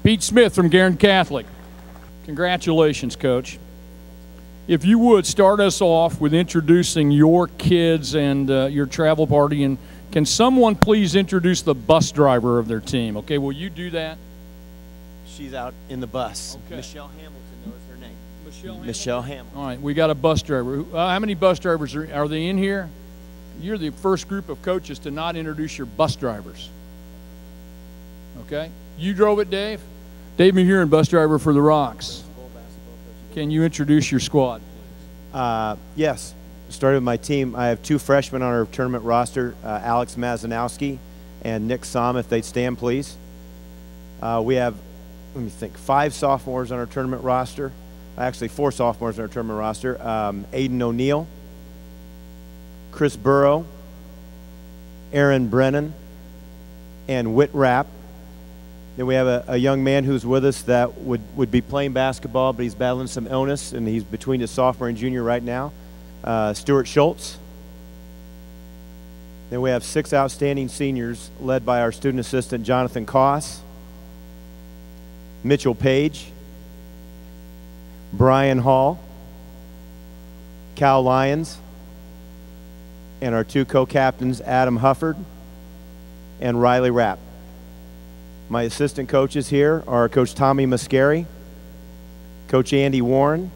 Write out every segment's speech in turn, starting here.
Pete Smith from Guerrin Catholic. Congratulations, Coach. If you would, start us off with introducing your kids and your travel party, and can someone please introduce the bus driver of their team? Okay, will you do that? She's out in the bus. Okay. Michelle Hamilton knows her name. Michelle Michelle Hamilton. All right, we got a bus driver. How many bus drivers are they in here? You're the first group of coaches to not introduce your bus drivers. Okay? You drove it, Dave? Dave Mahurin, bus driver for the Rocks. Can you introduce your squad? Yes. Started with my team. I have 2 freshmen on our tournament roster, Alex Mazanowski and Nick Som, if they'd stand, please. We have, let me think, 5 sophomores on our tournament roster. Actually, 4 sophomores on our tournament roster. Aiden O'Neill, Chris Burrow, Aaron Brennan, and Whit Rapp. Then we have a young man who's with us that would be playing basketball, but he's battling some illness, and he's between his sophomore and junior right now, Stuart Schultz. Then we have 6 outstanding seniors led by our student assistant, Jonathan Koss, Mitchell Page, Brian Hall, Cal Lyons, and our 2 co-captains, Adam Hufford and Riley Rapp. My assistant coaches here are Coach Tommy Muscari, Coach Andy Warren,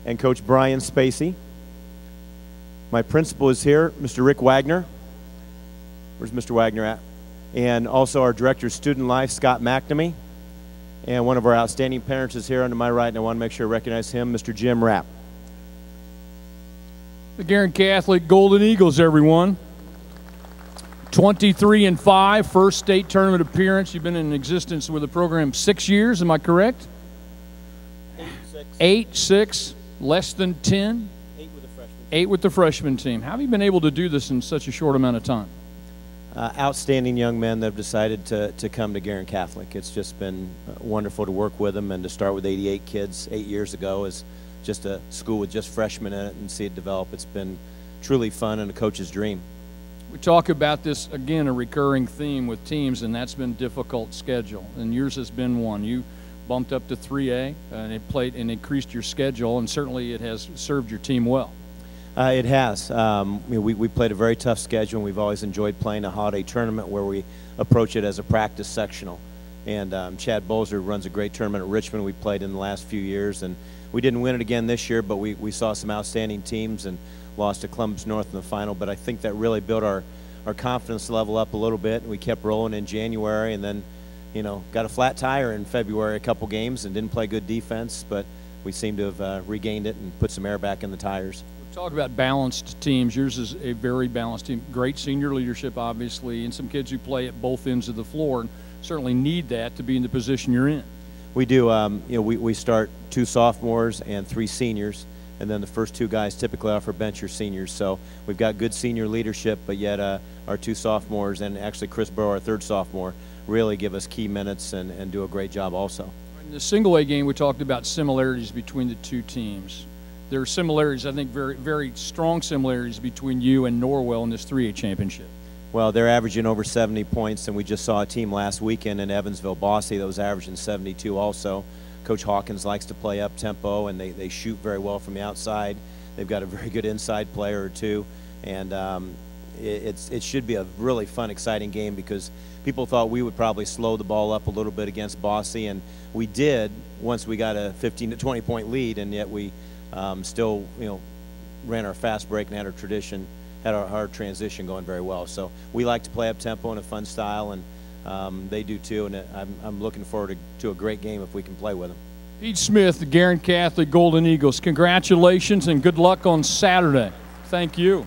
and Coach Brian Spacey. My principal is here, Mr. Rick Wagner. Where's Mr. Wagner at? And also our Director of Student Life, Scott McNamee. And one of our outstanding parents is here on my right, and I want to make sure I recognize him, Mr. Jim Rapp. The Guerrin Catholic Golden Eagles, everyone. 23-5, first state tournament appearance. You've been in existence with the program 6 years, am I correct? 8-6, less than 10? 8 with the freshman. 8 with the freshman team. How have you been able to do this in such a short amount of time? Outstanding young men that have decided to come to Guerrin Catholic. It's just been wonderful to work with them, and to start with 88 kids 8 years ago as just a school with just freshmen in it and see it develop. It's been truly fun and a coach's dream. We talk about this, again, a recurring theme with teams, and that's been difficult schedule, and yours has been one. You bumped up to 3A, and it played and increased your schedule, and certainly it has served your team well. It has. We played a very tough schedule, and we've always enjoyed playing a holiday tournament where we approach it as a practice sectional. And Chad Bolzer runs a great tournament at Richmond we played in the last few years, and we didn't win it again this year, but we saw some outstanding teams and lost to Columbus North in the final. But I think that really built our confidence level up a little bit, and we kept rolling in January, and then, got a flat tire in February, a couple games, and didn't play good defense, but we seem to have regained it and put some air back in the tires. Talk about balanced teams. Yours is a very balanced team. Great senior leadership, obviously, and some kids who play at both ends of the floor and certainly need that to be in the position you're in. We do. We start 2 sophomores and 3 seniors, and then the first 2 guys typically off our bench are seniors. So we've got good senior leadership, but yet our 2 sophomores and actually Chris Burrow, our 3rd sophomore, really give us key minutes and do a great job also. In the single A game, we talked about similarities between the 2 teams. There are similarities, I think, very, very strong similarities between you and Norwell in this 3A championship. Well, they're averaging over 70 points, and we just saw a team last weekend in Evansville, Bossy, that was averaging 72 also. Coach Hawkins likes to play up-tempo, and they shoot very well from the outside. They've got a very good inside player or 2, and it should be a really fun, exciting game because people thought we would probably slow the ball up a little bit against Bossy, and we did once we got a 15 to 20 point lead, and yet we still, ran our fast break and had our tradition, had our transition going very well. So we like to play up tempo in a fun style, and they do too. And I'm looking forward to a great game if we can play with them. Pete Smith, the Guerrin Catholic Golden Eagles. Congratulations and good luck on Saturday. Thank you.